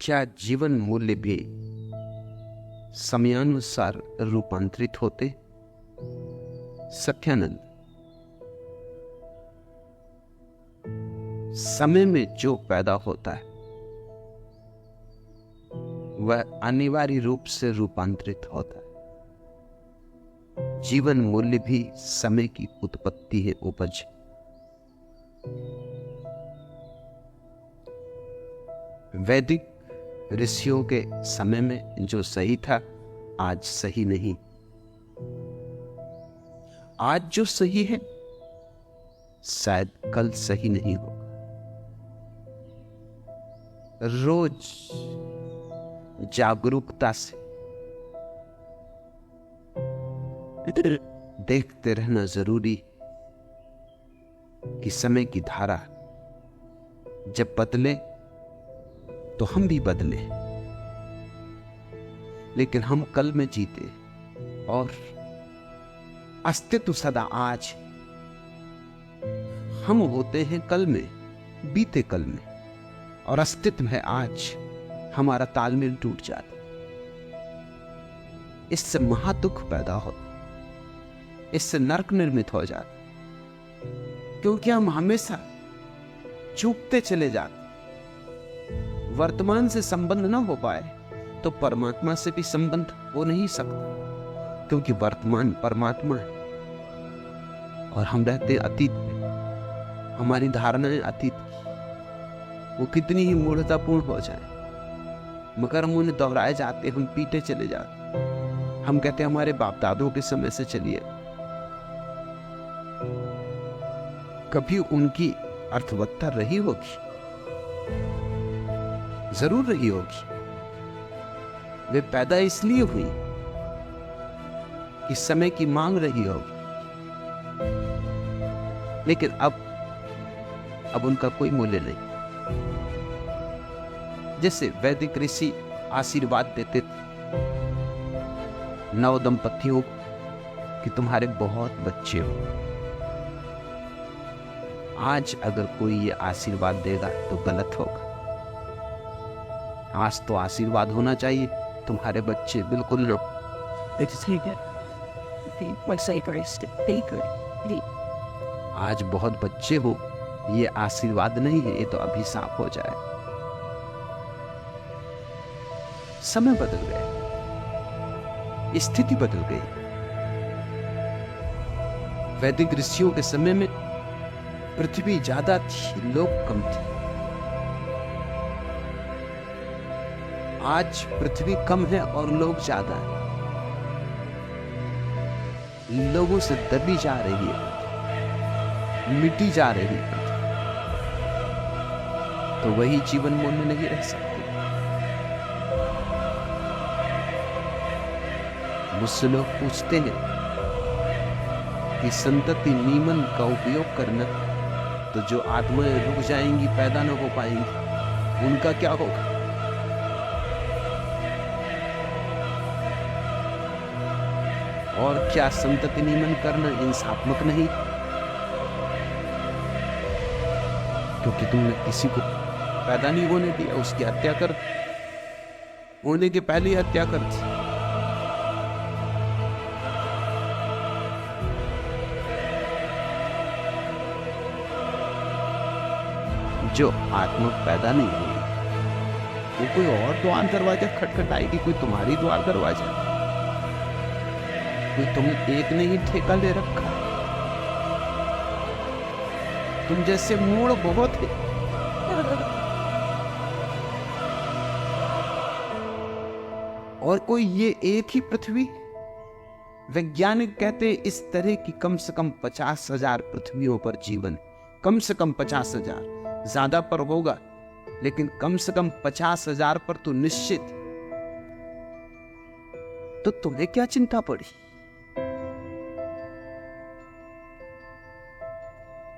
क्या जीवन मूल्य भी समयानुसार रूपांतरित होते? सत्यानंद, समय में जो पैदा होता है वह अनिवार्य रूप से रूपांतरित होता है। जीवन मूल्य भी समय की उत्पत्ति है, उपज। वैदिक ऋषियों के समय में जो सही था आज सही नहीं। आज जो सही है शायद कल सही नहीं होगा। रोज जागरूकता से देखते रहना जरूरी कि समय की धारा जब बदले तो हम भी बदले, लेकिन हम कल में जीते और अस्तित्व सदा आज। हम होते हैं कल में, बीते कल में, और अस्तित्व है आज। हमारा तालमेल टूट जाता, इससे महादुख पैदा होता, इससे नरक निर्मित हो जाता, क्योंकि हम हमेशा चूकते चले जाते। वर्तमान से संबंध ना हो पाए तो परमात्मा से भी संबंध हो नहीं सकता, क्योंकि वर्तमान परमात्मा है और हम रहते अतीत में। हमारी धारणाएं अतीत की, वो कितनी ही मूढ़तापूर्ण हो जाए मगर हम उन्हें दोहराए जाते, हम पीटे चले जाते। हम कहते हमारे बाप दादों के समय से चलिए, कभी उनकी अर्थवत्ता रही होगी, जरूर रही होगी। वे पैदा इसलिए हुई कि समय की मांग रही होगी, लेकिन अब उनका कोई मूल्य नहीं। जैसे वैदिक ऋषि आशीर्वाद देते थे नव दंपतियों कि तुम्हारे बहुत बच्चे हो। आज अगर कोई ये आशीर्वाद देगा तो गलत होगा। आज तो आशीर्वाद होना चाहिए तुम्हारे बच्चे बिल्कुल लो। आज बहुत बच्चे हो, ये आशीर्वाद नहीं है, ये तो अभिशाप हो जाए। समय बदल गया, स्थिति बदल गई। वैदिक ऋषियों के समय में पृथ्वी ज्यादा थी, लोग कम थे। आज पृथ्वी कम है और लोग ज्यादा है। लोगों से दबी जा रही है, मिटी जा रही है, तो वही जीवन मूल्य नहीं रह सकती। मुझसे लोग पूछते हैं कि संतति नियमन का उपयोग करना, तो जो आत्माएं रुक जाएंगी, पैदा न हो पाएंगी, उनका क्या होगा? और क्या संतति नियमन करना इंसात्मक नहीं? क्योंकि तुमने किसी को पैदा नहीं होने दिया, उसकी हत्या कर, होने के पहले ही हत्या कर दी। जो आत्मा पैदा नहीं हुई वो कोई और द्वार दरवाजा खटखटाएगी, कोई तुम्हारी द्वार दरवाजा, कोई तुम एक ने ही ठेका ले रखा। तुम जैसे मूढ़ बहुत है। और कोई ये एक ही पृथ्वी। वैज्ञानिक कहते इस तरह की कम से कम 50,000 पृथ्वियों पर जीवन, कम से कम 50,000, ज्यादा पर होगा लेकिन कम से कम 50,000 पर तो निश्चित। तो तुम्हें क्या चिंता पड़ी?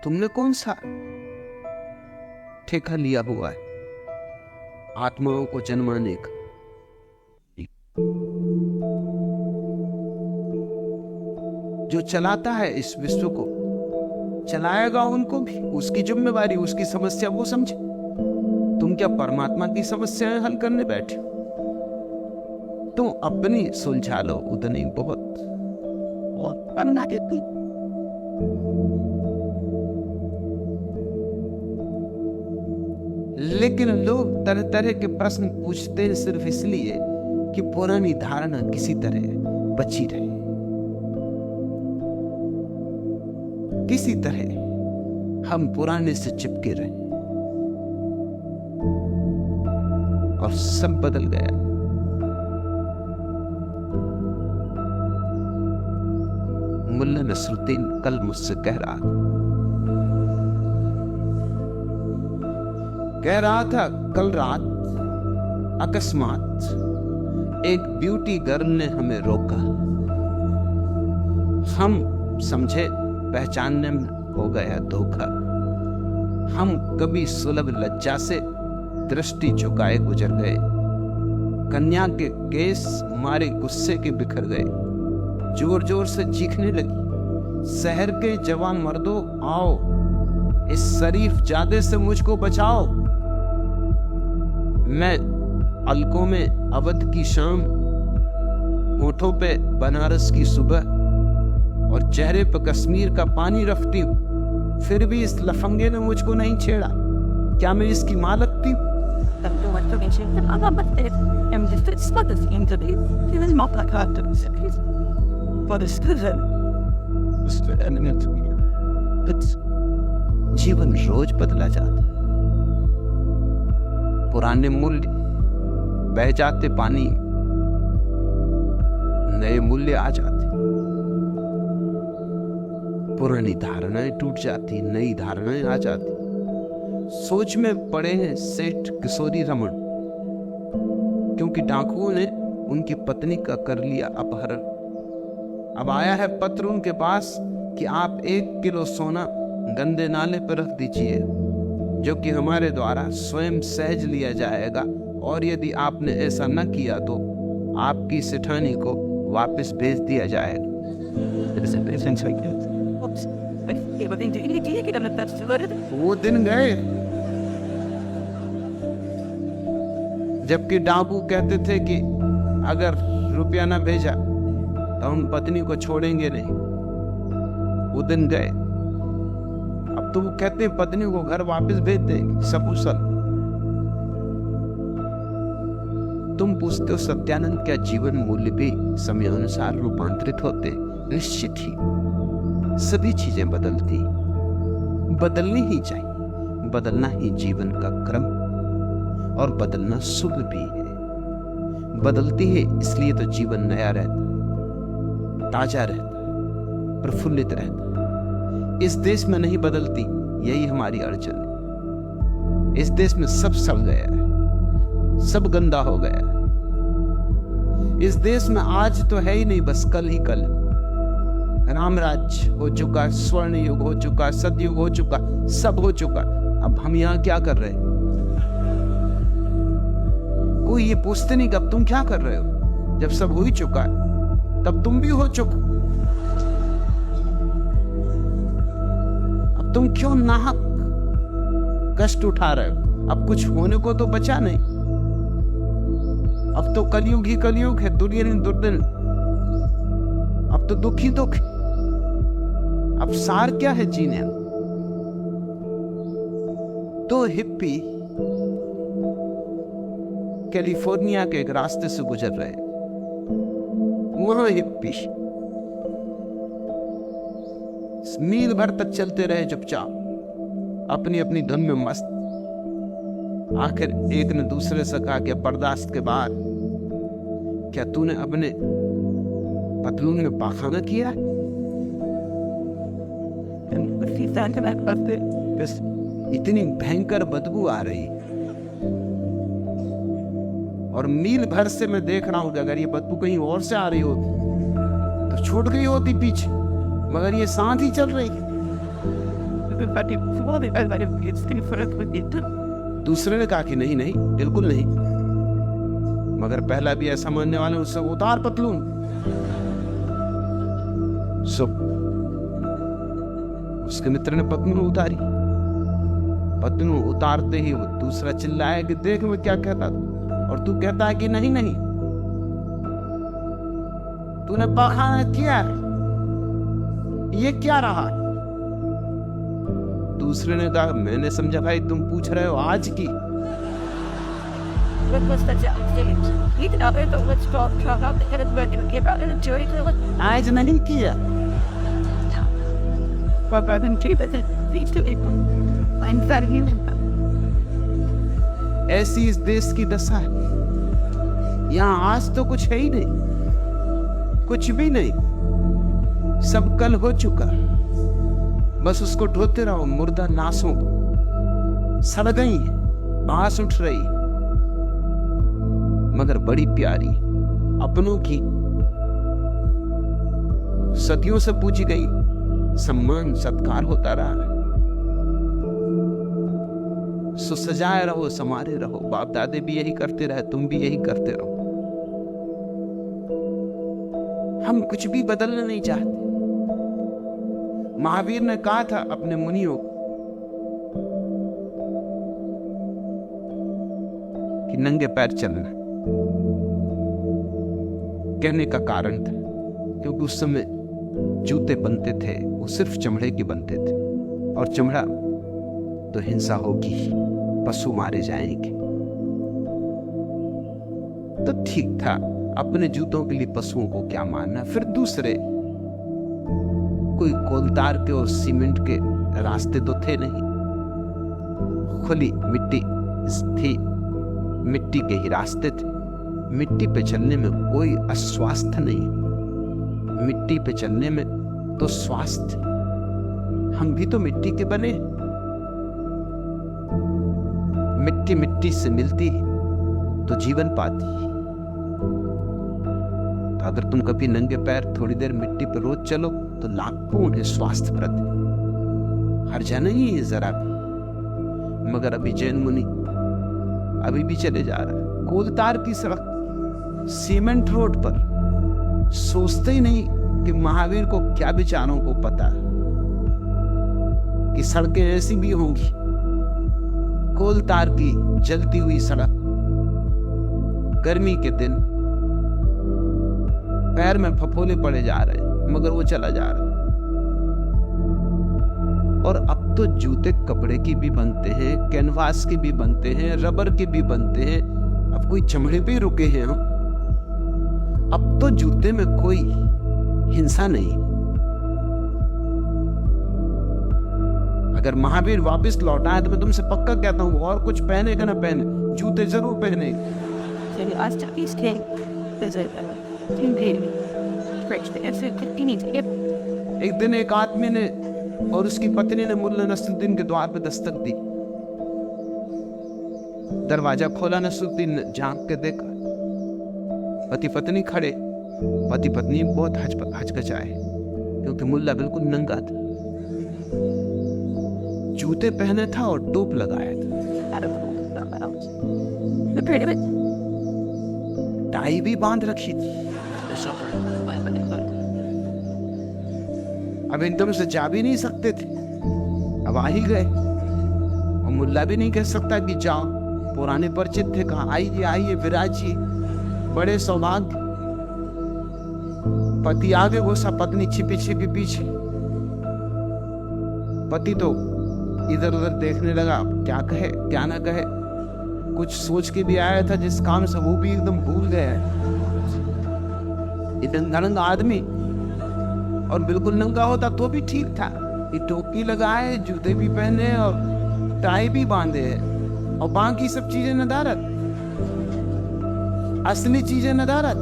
तुमने कौन सा ठेका लिया हुआ है आत्माओं को जन्माने का? जो चलाता है इस विश्व को, चलाएगा उनको भी, उसकी जिम्मेवारी, उसकी समस्या वो समझे। तुम तुम क्या परमात्मा की समस्याएं हल करने बैठे हो? तुम अपनी सुलझा लो, उतनी बहुत। और करना के तुम लेकिन लोग तरह तरह के प्रश्न पूछते हैं सिर्फ इसलिए कि पुरानी धारणा किसी तरह बची रहे, किसी तरह हम पुराने से चिपके रहे। और सब बदल गया। मुल्ला नसरुद्दीन कल मुझसे कह रहा था कल रात अकस्मात एक ब्यूटी गर्ल ने हमें रोका। हम समझे पहचानने में हो गया धोखा। हम कभी सुलभ लज्जा से दृष्टि झुकाए गुजर गए। कन्या के केस मारे गुस्से के बिखर गए। जोर जोर से चीखने लगी, शहर के जवान मर्दों आओ, इस शरीफ जादे से मुझको बचाओ। मैं अलकों में अवध की शाम, होठों पे बनारस की सुबह और चेहरे पे कश्मीर का पानी रखती हूँ, फिर भी इस लफंगे ने मुझको नहीं छेड़ा। क्या मैं इसकी मां लगती हूँ? जीवन रोज बदला जाता, पुराने मूल्य बह जाते पानी, नए मूल्य आ जाते। पुरानी धारणाएं टूट जाती, नई धारणाएं आ जाती। सोच में पड़े हैं सेठ किशोरी रमन, क्योंकि डाकुओं ने उनकी पत्नी का कर लिया अपहरण। अब आया है पत्र उनके पास कि आप 1 किलो सोना गंदे नाले पर रख दीजिए, जो कि हमारे द्वारा स्वयं सहज लिया जाएगा, और यदि आपने ऐसा न किया तो आपकी सेठानी को वापस भेज दिया जाएगा। वो दिन गए जबकि डाकू कहते थे कि अगर रुपया ना भेजा तो हम पत्नी को छोड़ेंगे नहीं। वो दिन गए। अब तो वो कहते हैं पत्नी को घर वापस भेज देंगे सकुशल। तुम पूछते हो सत्यानंद, क्या जीवन मूल्य भी समयानुसार रूपांतरित होते? निश्चित ही सभी चीजें बदलती, बदलनी ही चाहिए। बदलना ही जीवन का क्रम, और बदलना शुभ भी है। बदलती है इसलिए तो जीवन नया रहता, ताजा रहता, प्रफुल्लित रहता। इस देश में नहीं बदलती, यही हमारी अड़चन है। इस देश में सब सड़ गया है, सब गंदा हो गया है। इस देश में आज तो है ही नहीं, बस कल ही कल। रामराज्य हो चुका, स्वर्ण युग हो चुका, सतयुग हो चुका, सब हो चुका। अब हम यहाँ क्या कर रहे हैं? कोई ये पूछते नहीं कि अब तुम क्या कर रहे हो। जब सब हो ही चुका है तब तुम भी हो चुके। अब तुम क्यों नाहक कष्ट उठा रहे हो? अब कुछ होने को तो बचा नहीं। अब तो कलयुग ही कलयुग है, दुर्दिन दुर्दिन। अब तो दुख ही दुख है। अब सार क्या है जीने? तो हिप्पी कैलिफोर्निया के एक रास्ते से गुजर रहे। वहां हिप्पी मील भर तक चलते रहे चुपचाप, अपनी अपनी धुन में मस्त। आखिर एक ने दूसरे से कहा कि बर्दाश्त के बाद क्या तूने अपने पतलून में पाखाना किया? इतनी भयंकर बदबू आ रही, और मील भर से मैं देख रहा हूं कि अगर ये बदबू कहीं और से आ रही होती तो छूट गई होती पीछे, मगर ये साथ ही चल रही। दूसरे ने कहा कि नहीं नहीं, बिल्कुल नहीं। मगर पहला भी ऐसा मानने वाले उससे उतार पतलून। उसके मित्र ने पतलून उतारी। पतलू उतारते ही वो दूसरा चिल्लाया कि देख मैं क्या कहता था, और तू कहता है कि नहीं नहीं, तूने बहाना किया, ये क्या रहा। दूसरे ने कहा मैंने समझा भाई तुम पूछ रहे हो आज की। आज नहीं किया। ऐसी इस देश की दशा है, यहाँ आज तो कुछ है ही नहीं, कुछ भी नहीं, सब कल हो चुका। बस उसको ढोते रहो, मुर्दा नासों को, सड़ गई है, बांस उठ रही, मगर बड़ी प्यारी अपनों की, सदियों से पूछी गई, सम्मान सत्कार होता रहा है। सजाए रहो, समारे रहो, बाप दादे भी यही करते रहे, तुम भी यही करते रहो। हम कुछ भी बदलना नहीं चाहते। महावीर ने कहा था अपने मुनियों को कि नंगे पैर चलना, कहने का कारण था क्योंकि उस समय जूते बनते थे वो सिर्फ चमड़े के बनते थे, और चमड़ा तो हिंसा होगी, पशु मारे जाएंगे। तो ठीक था, अपने जूतों के लिए पशुओं को क्या मारना। फिर दूसरे कोई कोलतार के और सीमेंट के रास्ते तो थे नहीं, खुली मिट्टी थी, मिट्टी के ही रास्ते थे। मिट्टी पे चलने में कोई अस्वास्थ्य नहीं, मिट्टी पे चलने में तो स्वास्थ्य। हम भी तो मिट्टी के बने, मिट्टी मिट्टी से मिलती तो जीवन पाती। तो अगर तुम कभी नंगे पैर थोड़ी देर मिट्टी पर रोज चलो तो लाखों है स्वास्थ्य प्रति, हर जाना ही है जरा भी। मगर अभी जैन मुनि अभी भी चले जा रहा है कोलतार की सड़क, सीमेंट रोड पर, सोचते ही नहीं कि महावीर को क्या विचारों को पता है कि सड़कें ऐसी भी होंगी। कोलतार की जलती हुई सड़क, गर्मी के दिन, पैर में फफोले पड़े जा रहे हैं, मगर वो चला जा रहा है। और अब तो जूते कपड़े की भी बनते हैं, कैनवास के भी बनते हैं, रबर के भी बनते हैं, अब कोई चमड़े पे रुके हैं हम। अब तो जूते में कोई हिंसा नहीं। अगर महावीर वापस लौटा है तो मैं तुमसे पक्का कहता हूं और कुछ पहने का ना पहने, जूते जरूर पहने। एक दिन एक आदमी ने और उसकी पत्नी ने मुल्ला नसरुद्दीन के द्वार पर दस्तक दी। दरवाजा खोला, नसरुद्दीन ने झांक के देखा, पति पत्नी खड़े। पति पत्नी बहुत हचकचाए क्योंकि मुल्ला बिल्कुल नंगा था, जूते पहने था और टोप लगाया था, टाई भी बांध रखी थी। अब एकदम से जा भी नहीं सकते थे, अब आ ही गए, और मुल्ला भी नहीं कह सकता कि जाओ, पुराने परिचित थे, कहा आइए आइए विराजिए, बड़े सौभाग्य। पति आगे घुसा, पत्नी छिपी छिपी पीछे। पति तो इधर उधर देखने लगा, क्या कहे क्या ना कहे, कुछ सोच के भी आया था जिस काम से, वो भी एकदम भूल गया। इतना नंगा आदमी, और बिल्कुल नंगा होता तो भी ठीक था, ये टोपी लगाए, जूते भी पहने और टाई भी बांधे, और बाकी सब चीजें नदारत, असली चीजें नदारत।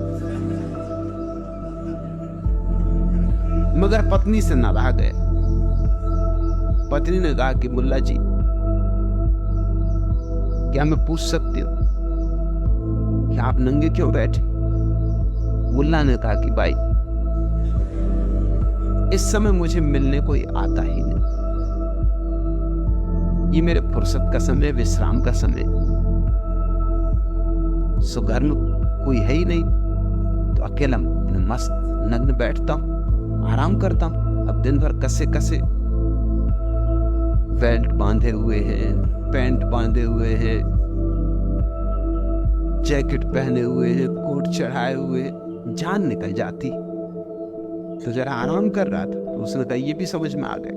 मगर पत्नी से ना रहा गया। पत्नी ने कहा कि मुल्ला जी, क्या मैं पूछ सकती हूँ कि आप नंगे क्यों बैठे? मुल्ला ने कहा कि भाई, इस समय मुझे मिलने कोई आता ही नहीं, ये मेरे फुर्सत का समय, विश्राम का समय। सो घर में कोई है ही नहीं, तो अकेला मस्त नग्न बैठता हूं, आराम करता हूं। अब दिन भर कसे कसे बेल्ट बांधे हुए हैं, पैंट बांधे हुए हैं, जैकेट पहने हुए हैं, कोट चढ़ाए हुए, जान निकल जाती। तो जरा आराम कर रहा था तो उसने कहा ये भी समझ में आ गए,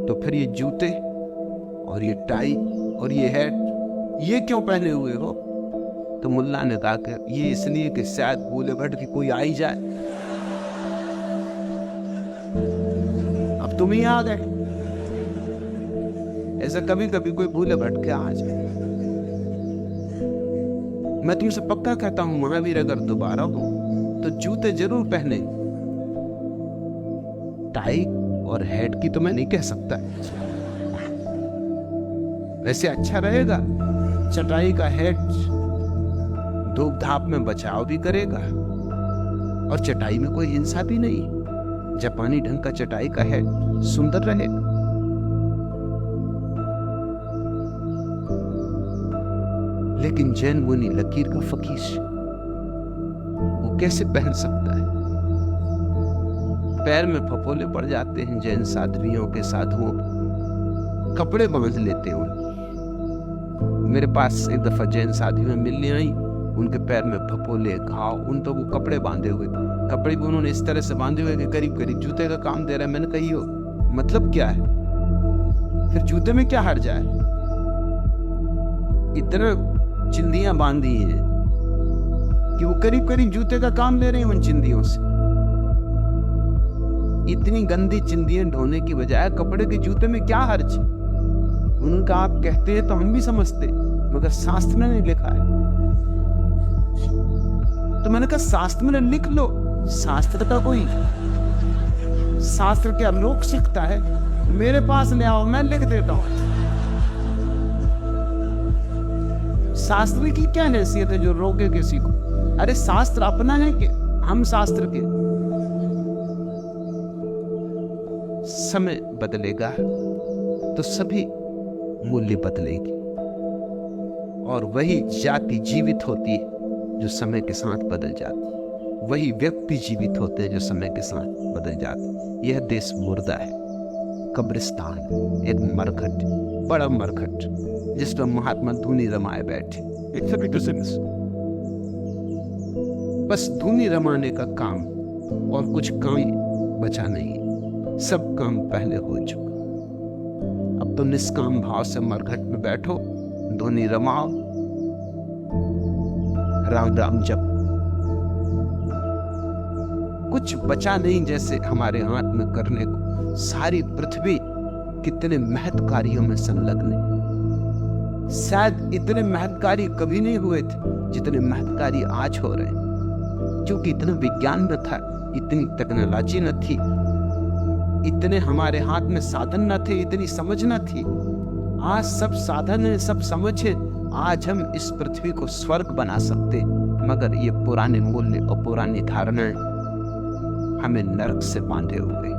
तो फिर ये जूते और ये टाई और ये हैट ये क्यों पहने हुए हो? तो मुल्ला ने कहा कि ये इसलिए कि शायद भूले भट के कोई आ ही जाए। अब तुम ही आ गए। ऐसा कभी कभी कोई भूले भट के आ जाए। मैं तुमसे पक्का कहता हूं महावीर अगर दोबारा हो तो जूते जरूर पहने। टाई और हेड की तो मैं नहीं कह सकता, वैसे अच्छा रहेगा। चटाई का हेड धूप धाप में बचाव भी करेगा और चटाई में कोई हिंसा भी नहीं। जापानी ढंग का चटाई का हेड सुंदर रहेगा। लेकिन जैन मुनि लकीर का फकीर वो कैसे पहन सकता है? पैर में फफोले पड़ जाते हैं जैन साध्वियों के, साधुओं कपड़े बांध लेते हैं। मेरे पास एक दफा जैन साध्वियां मिलने आई, उनके पैर में फफोले, घाव, उन तो वो कपड़े बांधे हुए, कपड़े भी उन्होंने इस तरह से बांधे हुए कि करीब करीब जूते का काम दे रहा है। मैंने कही हो मतलब क्या है? फिर जूते में क्या हर्ज है? इतना चिंदियां बांधी हैं कि वो करीब करीब जूते का काम ले रहे हैं उन चिंदियों से। इतनी गंदी चिंदियां ढोने की बजाय कपड़े के जूते में क्या हर्ज? उनका आप कहते हैं तो हम भी समझते, मगर शास्त्र में नहीं लिखा है। तो मैंने कहा शास्त्र में लिख लो। शास्त्र का कोई शास्त्र क्या रोक सकता है? मेरे पास ले आओ, मैं लिख देता हूं। शास्त्र की क्या हैसियत है जो रोके किसी को? अरे शास्त्र अपना है कि हम शास्त्र के? समय बदलेगा तो सभी मूल्य बदलेगी, और वही जाति जीवित होती है जो समय के साथ बदल जाती है। वही व्यक्ति जीवित होते हैं जो समय के साथ बदल जाते हैं। यह देश मुर्दा है, कब्रिस्तान, एक मरघट, बड़ा मरघट जिसमें महात्मा धूनी रमाए बैठे। बस धूनी रमाने का काम और कुछ काम बचा नहीं, सब काम पहले हो चुका। अब तो निष्काम भाव से मरघट में बैठो, धूनी रमाओ, राम राम जप। कुछ बचा नहीं जैसे हमारे हाथ में करने को। सारी पृथ्वी कितने महत् कार्यों में संलग्न है। शायद इतने महत् कार्य कभी नहीं हुए थे जितने महत् कार्य आज हो रहे हैं, क्योंकि इतना विज्ञान न था, इतनी टेक्नोलॉजी न थी, इतने हमारे हाथ में साधन न थे, इतनी समझ न थी। आज सब साधन है, सब समझ है। आज हम इस पृथ्वी को स्वर्ग बना सकते, मगर ये पुराने मूल्य और पुरानी धारणाएं हमें नरक से बांधे हुए।